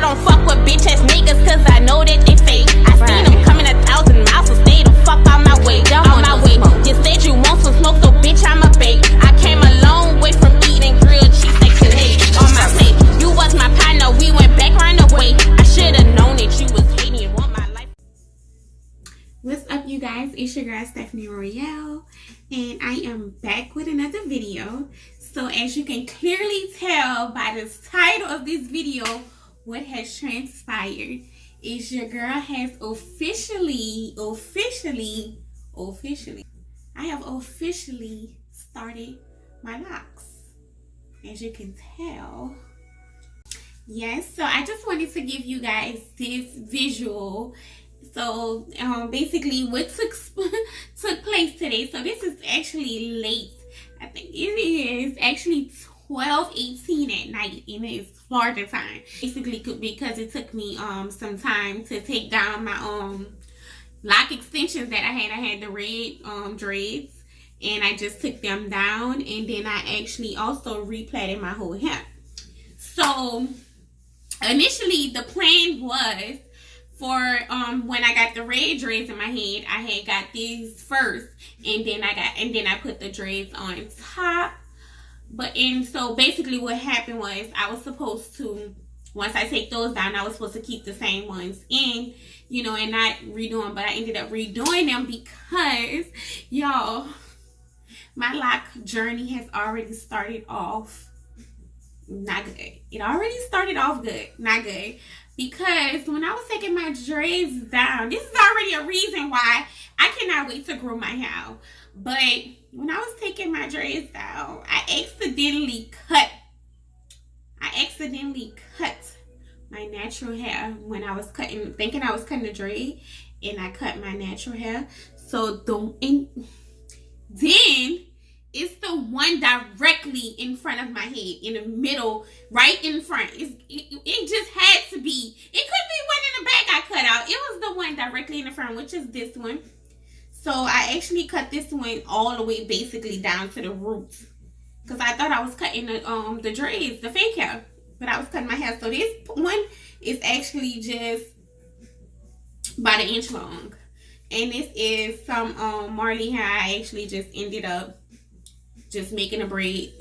don't fuck with bitch ass niggas, cause I know that they fake. I seen them coming 1,000 miles, so stay the fuck out my way. On my way. You said you want some smoke, so bitch, I'm a bake. I came a long way from eating grilled cheese that you hate on my plate. You was my partner, we went back round the way. I should've known that you was hating and want my life. What's up, you guys? It's your girl Stephanie Royale, and I am back with another video. So as you can clearly tell by the title of this video, what has transpired is your girl has officially started my locks, as you can tell. Yes, so I just wanted to give you guys this visual. So basically what took place today. So this is actually late. I think it is actually 12:18 at night, and it's Florida time. Basically because it took me some time to take down my lock extensions that I had. I had the red dreads, and I just took them down, and then I actually also replatted my whole hair. So initially the plan was for when I got the red dreads in my head, I had got these first, and then I put the dreads on top. So basically what happened was I was supposed to, once I take those down, I was supposed to keep the same ones in, you know, and not redo them. But I ended up redoing them because, y'all, my lock journey has already started off not good. It already started off good, not good. Because when I was taking my dreads down, this is already a reason why I cannot wait to grow my hair out. But when I was taking my dreads down, I accidentally cut my natural hair when I was thinking I was cutting the dread, and I cut my natural hair. So then it's the one directly in front of my head, in the middle, right in front. It just had to be. It could be one in the back I cut out. It was the one directly in the front, which is this one. So I actually cut this one all the way basically down to the roots, because I thought I was cutting the dreads, the fake hair, but I was cutting my hair. So this one is actually just about 1 inch long, and this is some Marley hair. I actually just ended up just making a braid.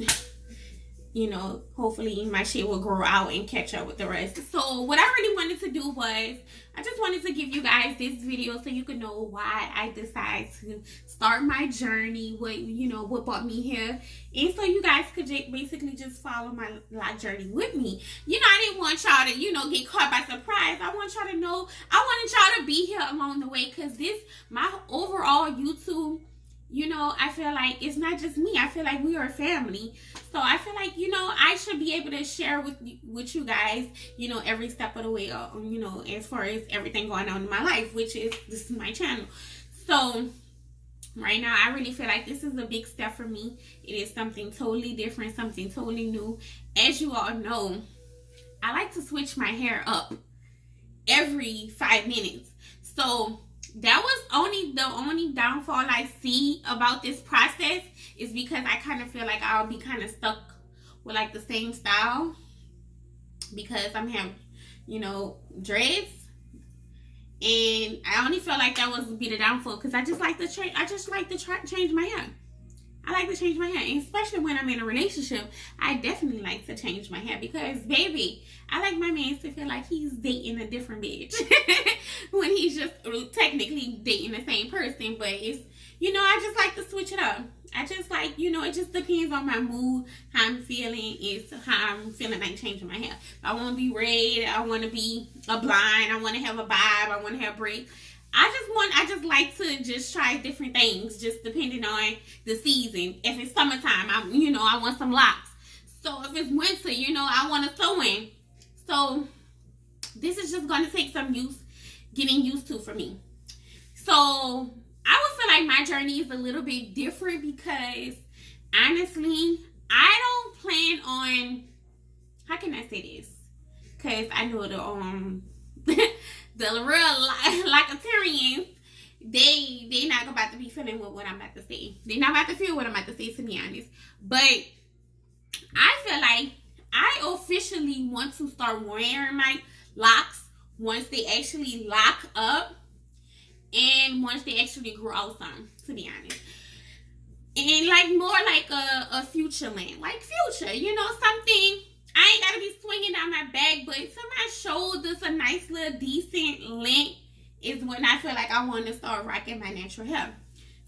You know, hopefully my shit will grow out and catch up with the rest. So what I really wanted to do was, I just wanted to give you guys this video so you could know why I decided to start my journey, what brought me here, and so you guys could basically just follow my life journey with me. You know, I didn't want y'all to, get caught by surprise. I want y'all to know, I wanted y'all to be here along the way, because my overall YouTube, I feel like it's not just me. I feel like we are a family. So I feel like, I should be able to share with you guys, every step of the way, as far as everything going on in my life, this is my channel. So right now, I really feel like this is a big step for me. It is something totally different, something totally new. As you all know, I like to switch my hair up every 5 minutes. So that was the only downfall I see about this process, is because I kind of feel like I'll be kind of stuck with like the same style, because I'm having, dreads, and I only felt like that would be the downfall, because I just like to change my hair. I like to change my hair, and especially when I'm in a relationship, I definitely like to change my hair, because, baby, I like my man to feel like he's dating a different bitch when he's just technically dating the same person. But it's, I just like to switch it up. I just like, it just depends on my mood, how I'm feeling, how I'm feeling like changing my hair. I want to be red, I want to be a blonde, I want to have a bob, I want to have braids. I just like to just try different things, just depending on the season. If it's summertime, I want some locks. So if it's winter, I want a sew-in. So this is just going to take some getting used to for me. So I would feel like my journey is a little bit different, because honestly, I don't plan on, how can I say this? Because I know the real Locatarians, they not about to be feeling what I'm about to say. They're not about to feel what I'm about to say, to be honest. But I feel like I officially want to start wearing my locks once they actually lock up and once they actually grow out some, to be honest. And like more like a future length, like future, you know, something. I ain't gotta be swinging down my back, but to my shoulders, a nice little decent length is when I feel like I want to start rocking my natural hair.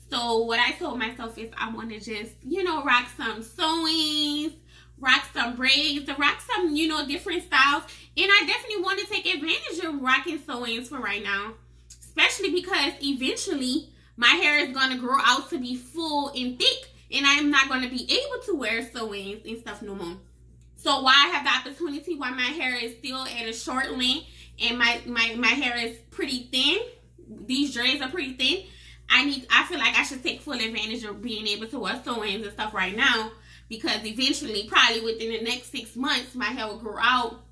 So what I told myself is I want to just, you know, rock some sewings, rock some braids, rock some, you know, different styles. And I definitely want to take advantage of rocking sewings for right now, especially because eventually my hair is going to grow out to be full and thick, and I am not going to be able to wear sewings and stuff no more. So while I have the opportunity, while my hair is still at a short length and my hair is pretty thin, these dreads are pretty thin, I feel like I should take full advantage of being able to wear sewings and stuff right now, because eventually, probably within the next 6 months, my hair will grow out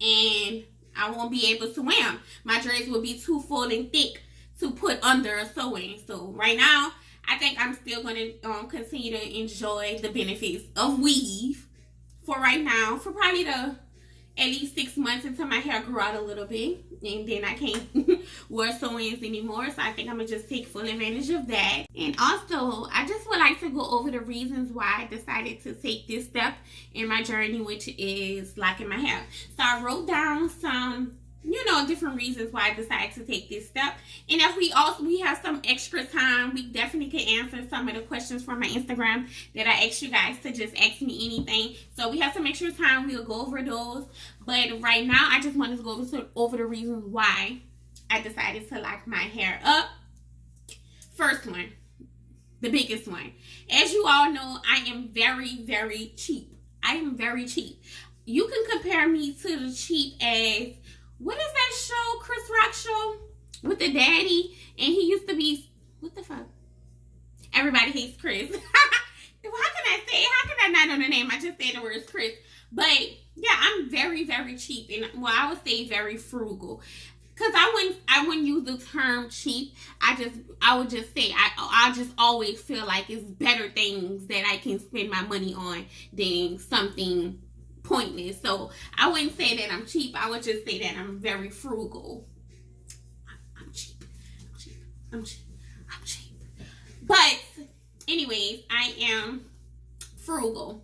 and I won't be able to wear them. My dreads will be too full and thick to put under a sewing. So right now, I think I'm still going to continue to enjoy the benefits of weave for right now, for probably at least 6 months until my hair grew out a little bit, and then I can't wear sewings anymore. So I think I'm gonna just take full advantage of that. And also, I just would like to go over the reasons why I decided to take this step in my journey, which is locking my hair. So I wrote down some, you know, different reasons why I decided to take this step. And if we have some extra time, we definitely can answer some of the questions from my Instagram that I asked you guys to just ask me anything. So we have some extra time, we'll go over those. But right now, I just wanted to go over the reasons why I decided to lock my hair up. First one, the biggest one. As you all know, I am very, very cheap. I am very cheap. You can compare me to the cheap as, what is that show, Chris Rock show with the daddy? And he used to be, what the fuck? Everybody hates Chris. How can I not know the name? I just said the words Chris. But yeah, I'm very, very cheap. And well, I would say very frugal. Because I wouldn't use the term cheap. I would just say, I just always feel like it's better things that I can spend my money on than something pointless. So I wouldn't say that I'm cheap. I would just say that I'm very frugal. I'm cheap. But anyways, I am frugal.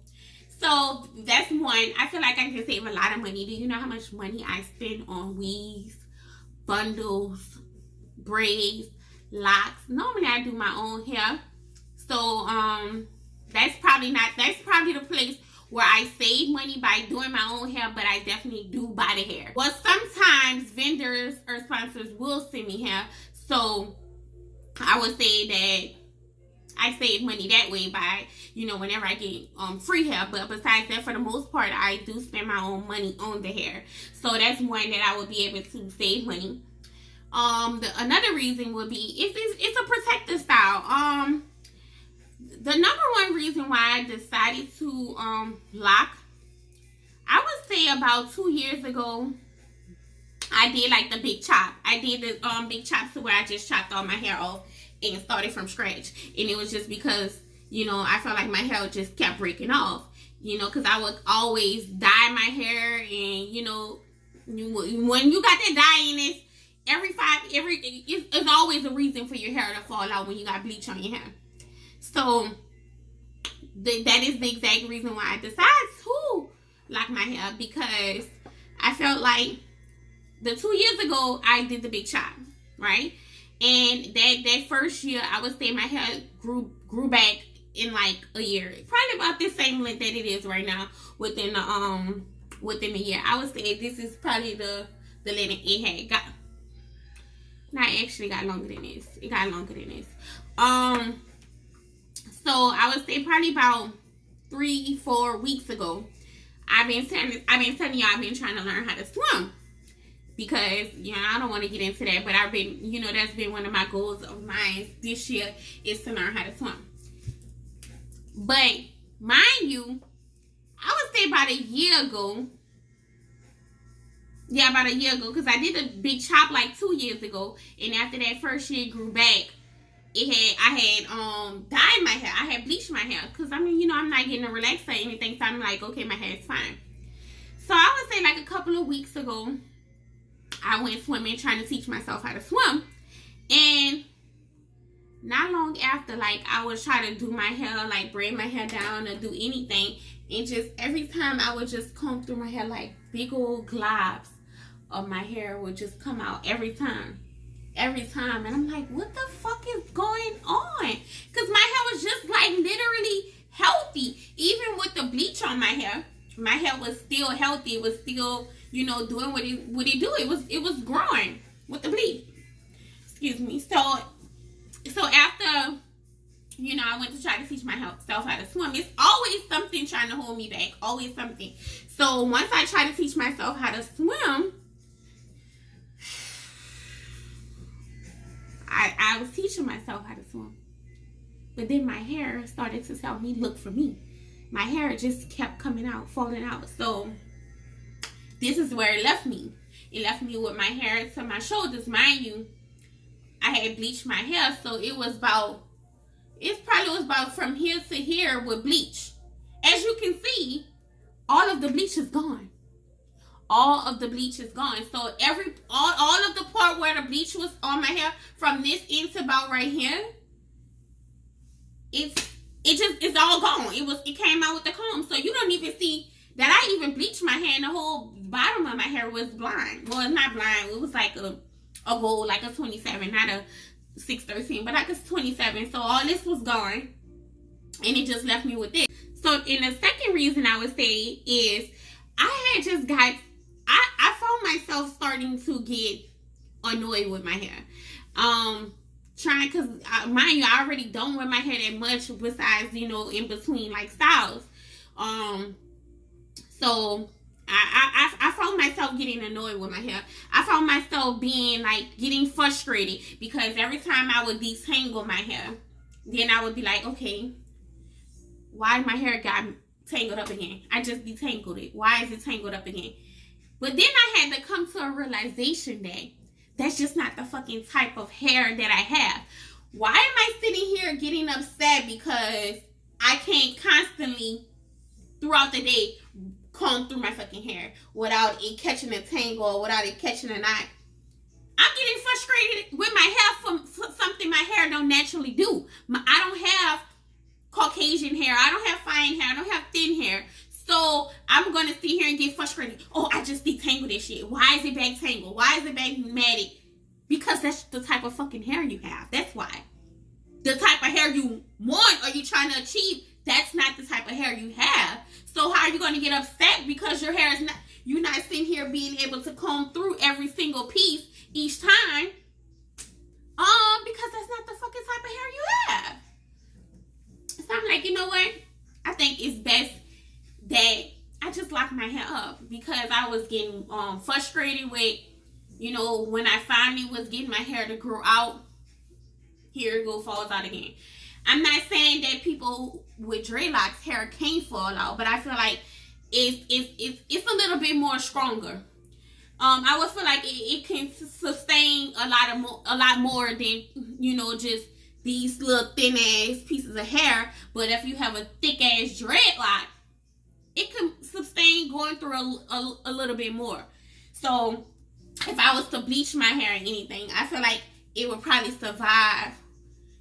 So that's one. I feel like I can save a lot of money. Do you know how much money I spend on weaves, bundles, braids, locks? Normally I do my own hair. So that's probably the place where I save money by doing my own hair, but I definitely do buy the hair. Well, sometimes vendors or sponsors will send me hair, so I would say that I save money that way by, you know, whenever I get free hair. But besides that, for the most part, I do spend my own money on the hair. So that's one that I would be able to save money. Another reason would be it's a protective style. The number one reason why I decided to lock, I would say about 2 years ago, I did like the big chop. I did the big chops to where I just chopped all my hair off and started from scratch. And it was just because, you know, I felt like my hair just kept breaking off, you know, because I would always dye my hair. And, you know, when you got that dye in it, it's always a reason for your hair to fall out when you got bleach on your hair. So that is the exact reason why I decided to lock my hair, because I felt like the 2 years ago I did the big chop, right? And that first year, I would say my hair grew back in like a year, probably about the same length that it is right now within the year. I would say this is probably the length it had got. Not actually got longer than this. It got longer than this. So I would say probably about 3-4 weeks ago, I've been telling y'all I've been trying to learn how to swim. Because, you know, I don't want to get into that, but I've been, you know, that's been one of my goals of mine this year, is to learn how to swim. But mind you, I would say about a year ago. Yeah, about a year ago, because I did a big chop like 2 years ago, and after that first year grew back, I had dyed my hair. I had bleached my hair, because I mean, you know, I'm not getting a relaxer or anything, so I'm like, okay, my hair is fine. So I would say like a couple of weeks ago, I went swimming trying to teach myself how to swim. And not long after, like, I was trying to do my hair, like braid my hair down or do anything. And just every time I would just comb through my hair, like big old globs of my hair would just come out every time. And I'm like, what the fuck is going on? Because my hair was just like literally healthy. Even with the bleach on my hair was still healthy. It was still, you know, doing what it do. It was growing with the bleach. Excuse me. So after, you know, I went to try to teach myself how to swim. It's always something trying to hold me back. Always something. So once I tried to teach myself how to swim, I was teaching myself how to swim. But then my hair started to tell me, look for me. My hair just kept coming out, falling out. So this is where it left me. It left me with my hair to my shoulders. Mind you, I had bleached my hair, so it probably was about from here to here with bleach. As you can see, all of the bleach is gone. All of the bleach is gone. So all of the part where the bleach was on my hair, from this end to about right here, it's all gone. It came out with the comb. So you don't even see that I even bleached my hair, and the whole bottom of my hair was blind. Well, it's not blind. It was like a gold, like a 27, not a 613, but like a 27. So all this was gone, and it just left me with this. So, and the second reason I would say is I found myself starting to get annoyed with my hair. Because mind you, I already don't wear my hair that much, besides, you know, in between like styles. So I found myself getting annoyed with my hair. I found myself getting frustrated, because every time I would detangle my hair, then I would be like, okay, why my hair got tangled up again? I just detangled it. Why is it tangled up again? But then I had to come to a realization that that's just not the fucking type of hair that I have. Why am I sitting here getting upset because I can't constantly, throughout the day, comb through my fucking hair without it catching a tangle or without it catching a knot? I'm getting frustrated with my hair from something my hair don't naturally do. I don't have Caucasian hair. I don't have fine hair. I don't have thin hair. So I'm going to sit here and get frustrated. Oh, I just detangled this shit. Why is it back tangled? Why is it back matted? Because that's the type of fucking hair you have. That's why. The type of hair you want or you trying to achieve, that's not the type of hair you have. So how are you going to get upset because your hair is not, you're not sitting here being able to comb through every single piece each time? Because that's not the fucking type of hair you have. So I'm like, you know what? I think it's best that I just lock my hair up, because I was getting frustrated with, you know, when I finally was getting my hair to grow out, here it falls out again. I'm not saying that people with dreadlocks hair can't fall out, but I feel like it's a little bit more stronger. I would feel like it can sustain a lot more than, you know, just these little thin ass pieces of hair. But if you have a thick ass dreadlock, it can sustain going through a little bit more. So if I was to bleach my hair or anything, I feel like it would probably survive,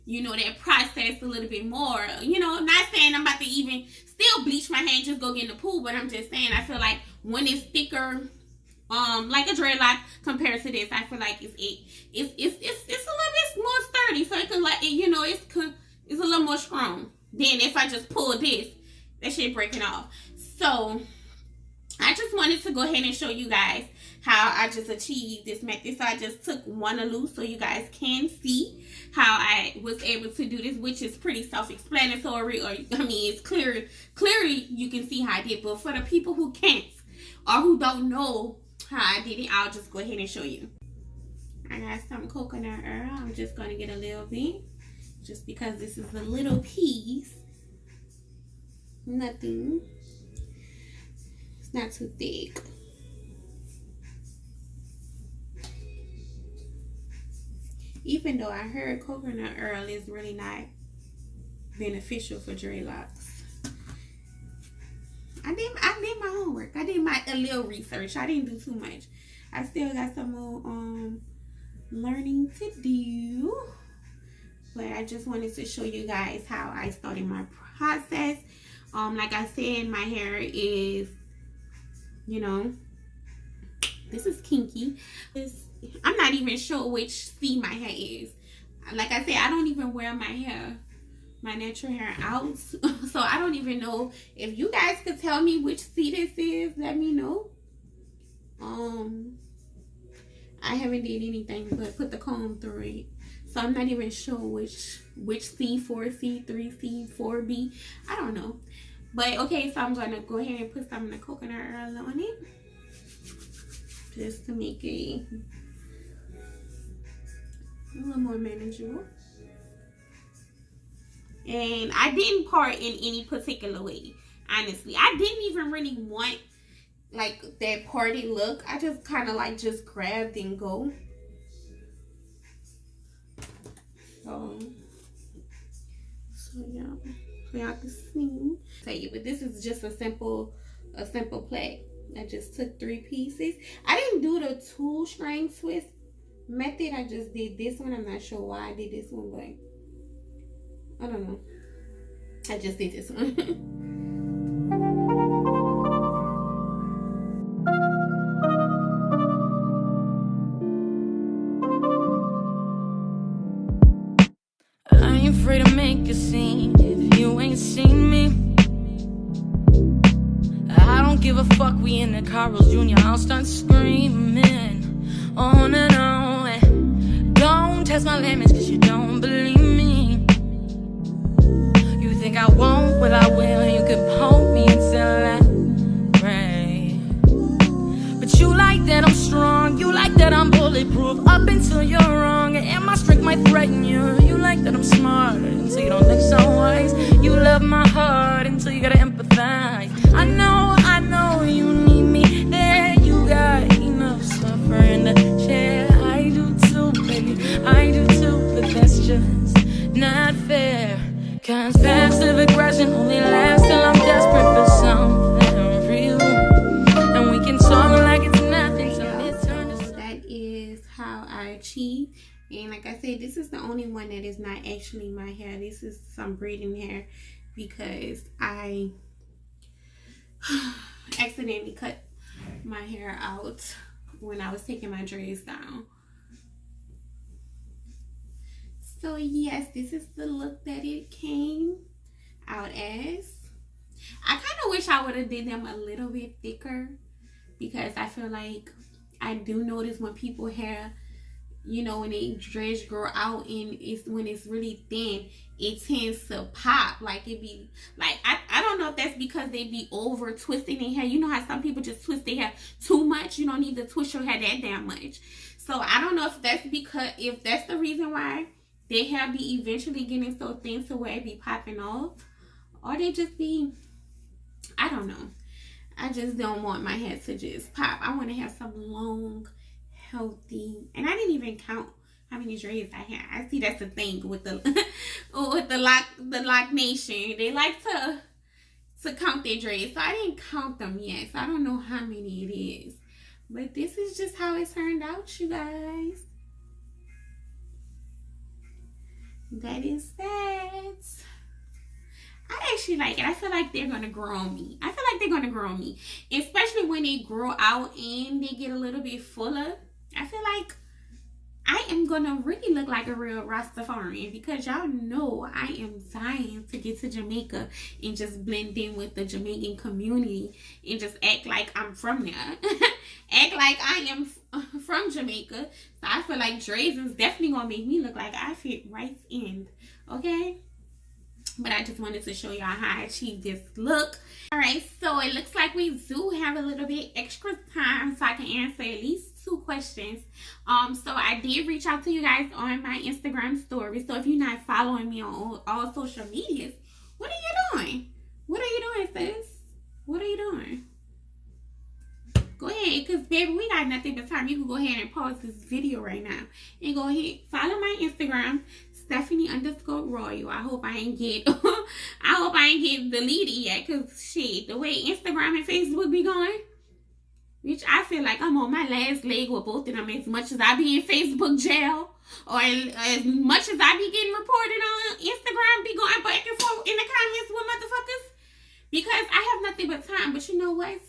you know, that process a little bit more. You know, I'm not saying I'm about to even still bleach my hair and just go get in the pool, but I'm just saying I feel like when it's thicker, like a dreadlock compared to this, I feel like it's a little bit more sturdy, so it can, like, you know, it's a little more strong than if I just pull this, that shit breaking off. So I just wanted to go ahead and show you guys how I just achieved this method. So I just took one loose so you guys can see how I was able to do this, which is pretty self-explanatory, or I mean, it's clearly you can see how I did. But for the people who can't or who don't know how I did it, I'll just go ahead and show you. I got some coconut oil. I'm just going to get a little bit, just because this is a little piece. Nothing. It's not too thick. Even though I heard coconut oil is really not beneficial for dreadlocks. I did my homework. work. I did a little research. I didn't do too much. I still got some more learning to do. But I just wanted to show you guys how I started my process. Like I said, my hair is, you know, this is kinky. I'm not even sure which C my hair is. Like I said, I don't even wear my natural hair out. So I don't even know. If you guys could tell me which C this is, let me know. I haven't did anything but put the comb through it. So I'm not even sure which C, 4C, 3C, 4B. I don't know. But okay, so I'm gonna go ahead and put some of the coconut oil on it. Just to make it a little more manageable. And I didn't part in any particular way. Honestly, I didn't even really want like that party look. I just kind of like just grabbed and go. So yeah, so y'all can see. Tell you, but this is just a simple plait. I just took 3 pieces. I didn't do the 2-string twist method. I just did this one. I'm not sure why I did this one, but I don't know. I just did this one. I ain't afraid to make a scene if you ain't seen me. I don't give a fuck, we in the Carl's Jr. I'll start screaming on and on. Don't test my limits cause you don't believe me. You think I won't? Well I will. You can hold me until I break. But you like that I'm strong, you like that I'm bulletproof. Up until you're wrong, and my strength might threaten you. You like that I'm smart until you don't look so wise. You love my heart until you gotta empathize. I know you need me there. You got enough suffering to share. I do too, baby, I do too. But that's just not fair. Cause passive aggression only lasts till I'm desperate for something real. And we can talk like it's nothing. So that is how I achieve. And like I said, this is the only one that is not actually my hair. This is some braiding hair because I accidentally cut my hair out when I was taking my dreads down. So yes, this is the look that it came out as. I kind of wish I would have did them a little bit thicker because I feel like I do notice when people hair, you know, when they dreads grow out and when it's really thin, it tends to pop. Like it be like, I don't know if that's because they be over twisting their hair. You know how some people just twist their hair too much. You don't need to twist your hair that damn much. So I don't know if that's the reason why their hair be eventually getting so thin to where it be popping off, or they just be, I don't know. I just don't want my hair to just pop. I want to have some long, healthy, and I didn't even count how many dreads I had. I see that's the thing with the with the loc nation. They like to count their dreads, so I didn't count them yet. So I don't know how many it is, but this is just how it turned out, you guys. That is that. I actually like it. I feel like they're gonna grow on me. Especially when they grow out and they get a little bit fuller. I feel like I am gonna really look like a real Rastafarian because y'all know I am dying to get to Jamaica and just blend in with the Jamaican community and just act like I'm from there. Act like I am from Jamaica. So I feel like dreads is definitely gonna make me look like I fit right in. Okay? But I just wanted to show y'all how I achieved this look. Alright, so it looks like we do have a little bit extra time so I can answer at least 2 questions. So I did reach out to you guys on my Instagram story. So if you're not following me on all social medias, what are you doing? What are you doing, sis? What are you doing? Go ahead, because baby, we got nothing but time. You can go ahead and pause this video right now and go ahead, follow my Instagram, Stephanie_Royal. I hope I ain't get deleted yet, cause shit, the way Instagram and Facebook be going, which I feel like I'm on my last leg with both of them, as much as I be in Facebook jail, or as much as I be getting reported on Instagram, be going back and forth in the comments with motherfuckers, because I have nothing but time. But you know what?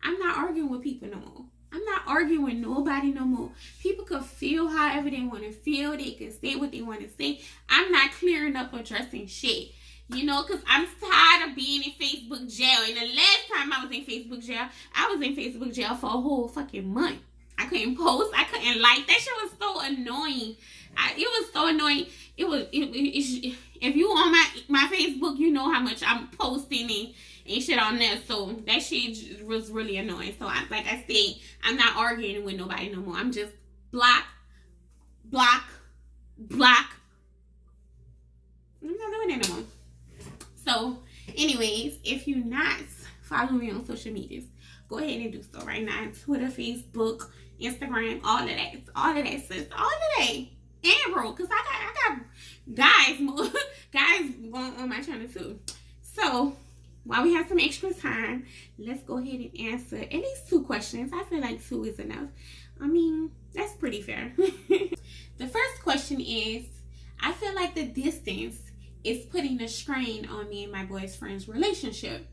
I'm not arguing with people no more. I'm not arguing with nobody no more. People could feel however they want to feel. They can say what they want to say. I'm not clearing up or addressing shit. You know, because I'm tired of being in Facebook jail. And the last time I was in Facebook jail, I was in Facebook jail for a whole fucking month. I couldn't post. I couldn't like. That shit was so annoying. It was so annoying. If you on my Facebook, you know how much I'm posting and shit on there. So that shit was really annoying. So like I said, I'm not arguing with nobody no more. I'm just block. I'm not doing it no more. So anyways, if you're not following me on social medias, go ahead and do so right now. Twitter, Facebook, Instagram, all of that. All of that, sis. All of that. And bro, because I got guys on my channel too. So while we have some extra time, let's go ahead and answer at least 2 questions. I feel like 2 is enough. I mean, that's pretty fair. The first question is, I feel like the distance is putting a strain on me and my boyfriend's relationship.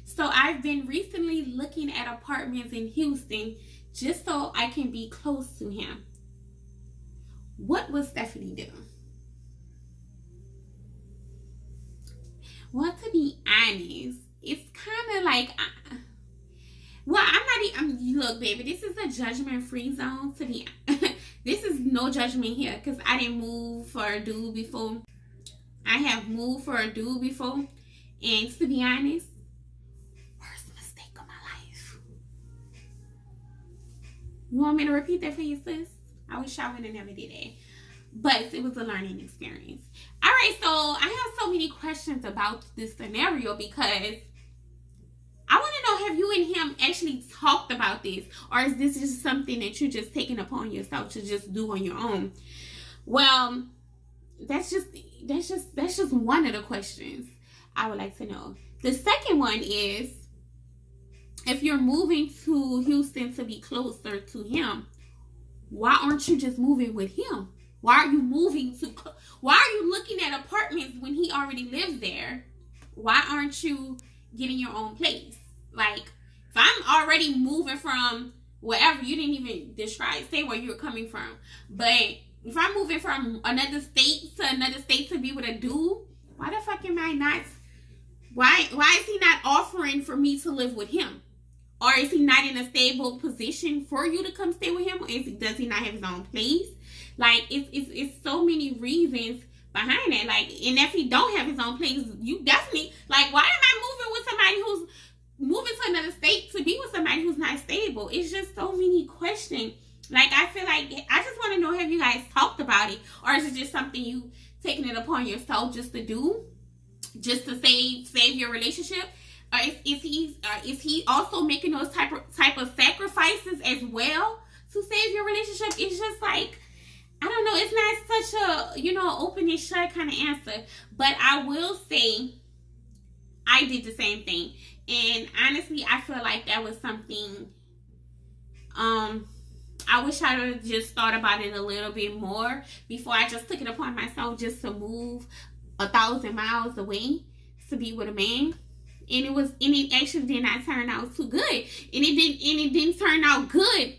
So I've been recently looking at apartments in Houston just so I can be close to him. What would Stephanie do? Well, to be honest, it's kind of like, well, look, baby, this is a judgment-free zone. To be, this is no judgment here, because I didn't move for a dude before. I have moved for a dude before, and to be honest, worst mistake of my life. You want me to repeat that for you, sis? I wish I would have never did that. But it was a learning experience. All right, so I have so many questions about this scenario, because I want to know, have you and him actually talked about this? Or is this just something that you're just taking upon yourself to just do on your own? Well, that's just one of the questions I would like to know. The second one is, if you're moving to Houston to be closer to him, why aren't you just moving with him? Why are you looking at apartments when he already lives there? Why aren't you getting your own place? Like, if I'm already moving from wherever, you didn't even say where you're coming from, but if I'm moving from another state to be with a dude, why the fuck am I not? Why is he not offering for me to live with him? Or is he not in a stable position for you to come stay with him? Or does he not have his own place? Like, it's so many reasons behind that. Like, and if he don't have his own place, you definitely, like, why am I moving with somebody who's moving to another state to be with somebody who's not stable? It's just so many questions. Like, I feel like, I just want to know, have you guys talked about it? Or is it just something you taking it upon yourself just to do? Just to save your relationship? Or is he also making those type of sacrifices as well to save your relationship? It's just like, I don't know. It's not such a, open and shut kind of answer. But I will say, I did the same thing. And honestly, I feel like that was something, I wish I would have just thought about it a little bit more before I just took it upon myself just to move 1,000 miles away to be with a man. And it actually did not turn out too good. And it didn't turn out good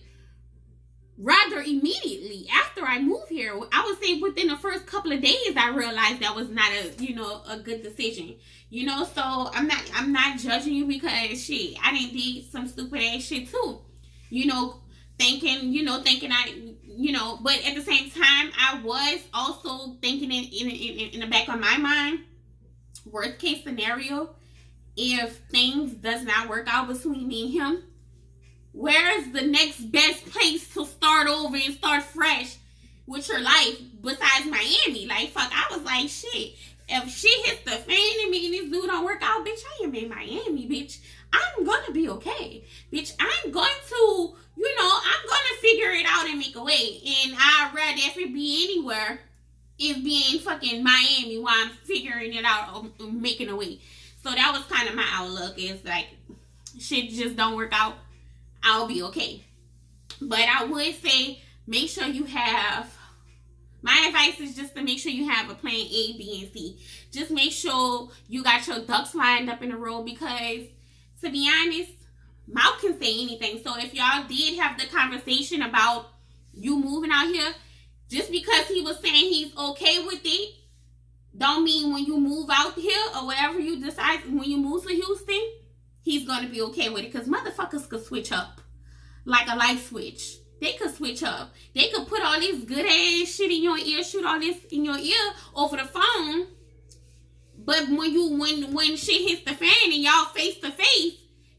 rather immediately after I moved here. I would say within the first couple of days, I realized that was not a good decision. So I'm not judging you, because shit, I didn't do some stupid ass shit too. Thinking but at the same time, I was also thinking in the back of my mind, worst case scenario, if things does not work out between me and him, where's the next best place to start over and start fresh with your life besides Miami? Like, fuck, I was like, shit, if shit hits the fan and me and this dude don't work out, bitch, I am in Miami, bitch. I'm gonna be okay. Bitch, I'm going to, I'm gonna figure it out and make a way. And I'd rather if it be anywhere is being fucking Miami while I'm figuring it out or making a way. So that was kind of my outlook. It's like, shit just don't work out, I'll be okay. But I would say, make sure you have, my advice is just to make sure you have a plan A, B, and C. Just make sure you got your ducks lined up in a row, because to be honest, mouth can say anything. So if y'all did have the conversation about you moving out here, just because he was saying he's okay with it, don't mean when you move out here or whatever you decide, when you move to Houston, he's going to be okay with it. Because motherfuckers could switch up like a light switch. They could switch up. They could put all this good ass shit in your ear, shoot all this in your ear over the phone. But when shit hits the fan and y'all face to face,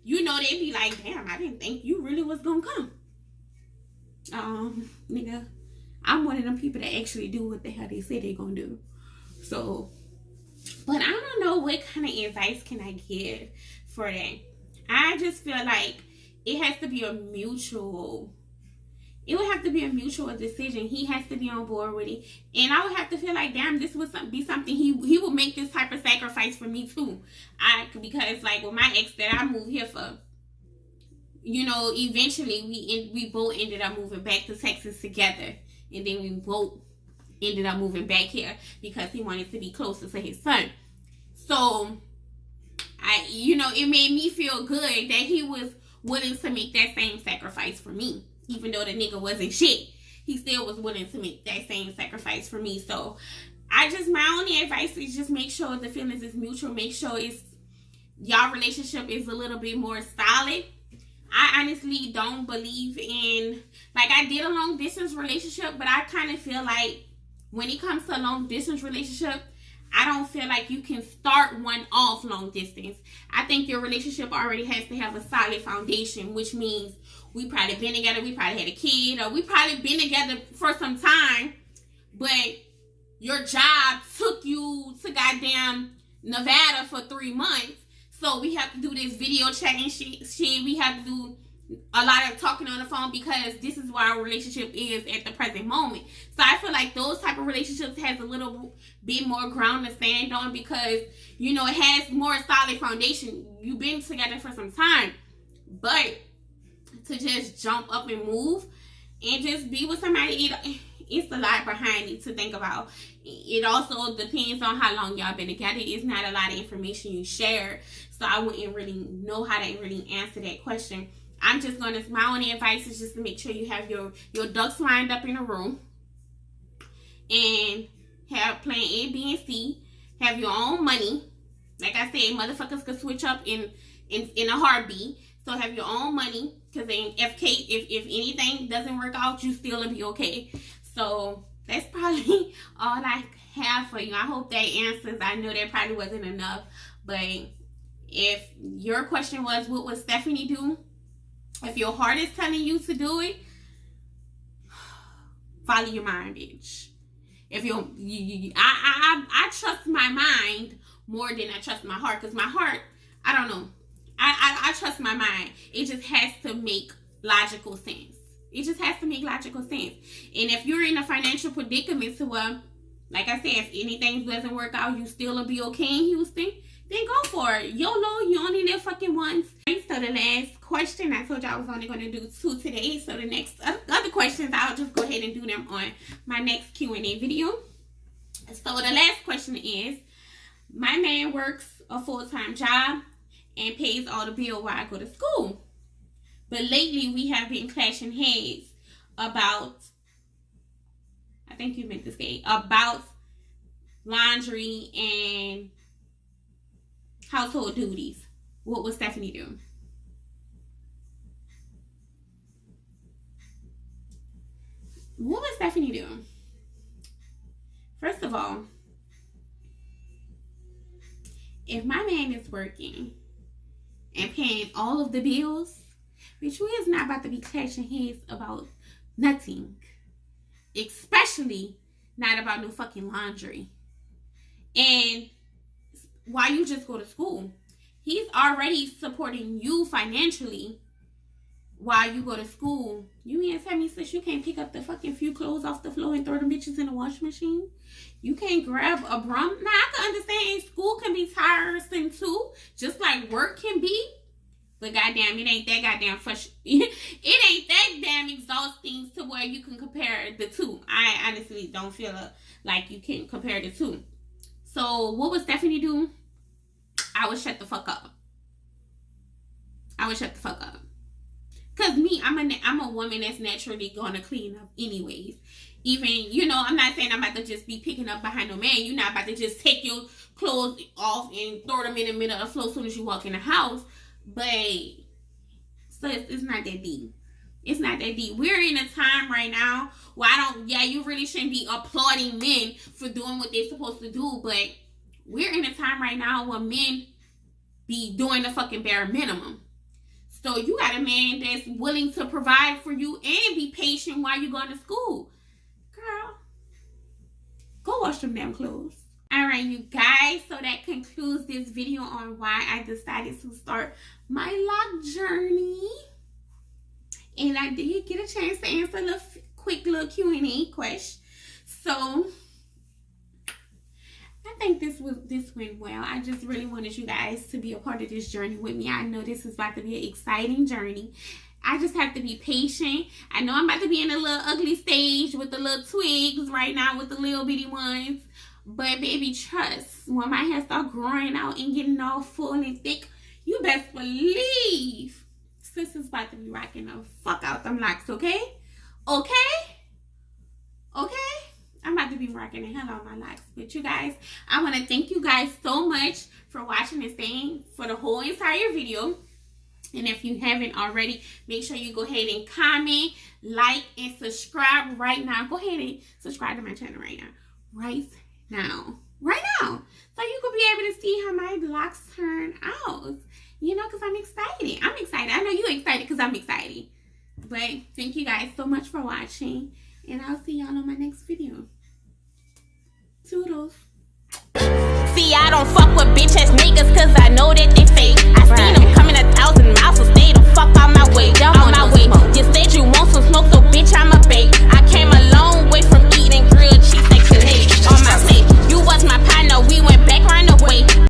you know, they be like, damn, I didn't think you really was going to come. Nigga, I'm one of them people that actually do what the hell they say they gonna do. So, but I don't know what kind of advice can I give for that. I just feel like it has to be a mutual, it would have to be a mutual decision. He has to be on board with it. And I would have to feel like, damn, this would be something he would make this type of sacrifice for me too. Because like with my ex that I moved here for, you know, eventually we both ended up moving back to Texas together. And then we both ended up moving back here because he wanted to be closer to his son. So, you know, it made me feel good that he was willing to make that same sacrifice for me. Even though the nigga wasn't shit, he still was willing to make that same sacrifice for me. So, my only advice is just make sure the feelings is mutual. Make sure y'all relationship is a little bit more solid. I honestly don't believe in, like, I did a long distance relationship, but I kind of feel like when it comes to a long distance relationship, I don't feel like you can start one off long distance. I think your relationship already has to have a solid foundation, which means we probably been together, we probably had a kid, or we probably been together for some time, but your job took you to goddamn Nevada for 3 months. So we have to do this video chat and shit. We have to do a lot of talking on the phone because this is where our relationship is at the present moment. So I feel like those type of relationships has a little bit more ground to stand on because, you know, it has more solid foundation. You've been together for some time. But to just jump up and move and just be with somebody, it's a lot behind it to think about. It also depends on how long y'all been together. It's not a lot of information you share. So I wouldn't really know how to really answer that question. I'm just going to, my only advice is just to make sure you have your ducks lined up in a room. And have plan A, B, and C. Have your own money. Like I said, motherfuckers could switch up in a heartbeat. So have your own money. Because if anything doesn't work out, you still will be okay. So that's probably all I have for you. I hope that answers. I know that probably wasn't enough. But if your question was, what would Stephanie do? If your heart is telling you to do it, follow your mind, bitch. If I trust my mind more than I trust my heart. Because my heart, I don't know. I trust my mind. It just has to make logical sense. It just has to make logical sense. And if you're in a financial predicament to where, like I said, if anything doesn't work out, you still will be okay in Houston, then go for it. YOLO, you only live fucking once. So the last question, I told you I was only going to do 2 today. So the next other questions, I'll just go ahead and do them on my next Q&A video. So the last question is, my man works a full-time job and pays all the bill while I go to school. But lately we have been clashing heads about, I think you meant to say, about laundry and household duties. What would Stephanie do? What would Stephanie do? First of all, if my man is working and paying all of the bills, bitch, we is not about to be clashing heads about nothing. Especially not about no fucking laundry. And while you just go to school, he's already supporting you financially. while you go to school. You mean to tell me, sis, you can't pick up the fucking few clothes off the floor and throw them bitches in the washing machine? You can't grab a broom? Now, I can understand school can be tiresome too, just like work can be. But goddamn, it ain't that goddamn it ain't that damn exhausting to where you can compare the two. I honestly don't feel like you can compare the two. So what would Stephanie do? I would shut the fuck up. I would shut the fuck up. Cause me, I'm a woman that's naturally gonna clean up anyways. Even, you know, I'm not saying I'm about to just be picking up behind no man. You're not about to just take your clothes off and throw them in the middle of the floor as soon as you walk in the house. But so it's not that deep. It's not that deep. We're in a time right now where you really shouldn't be applauding men for doing what they're supposed to do. But we're in a time right now where men be doing the fucking bare minimum. So you got a man that's willing to provide for you and be patient while you're going to school. Girl, go wash them damn clothes. All right, you guys. So that concludes this video on why I decided to start my lock journey. And I did get a chance to answer a quick little Q&A question. So I think this went well. I just really wanted you guys to be a part of this journey with me. I know this is about to be an exciting journey. I just have to be patient. I know I'm about to be in a little ugly stage with the little twigs right now with the little bitty ones. But baby, trust, when my hair start growing out and getting all full and thick, you best believe sis is about to be rocking the fuck out them locks, okay? Okay? I'm about to be rocking the hell out of my locks. But you guys, I want to thank you guys so much for watching and staying for the whole entire video. And if you haven't already, make sure you go ahead and comment, like, and subscribe right now. Go ahead and subscribe to my channel right now. Right now. So you could be able to see how my locks turn out. You know, because I'm excited. I know you're excited because I'm excited. But thank you guys so much for watching. And I'll see y'all on my next video. Toodles. See, I don't fuck with bitch ass niggas because I know that they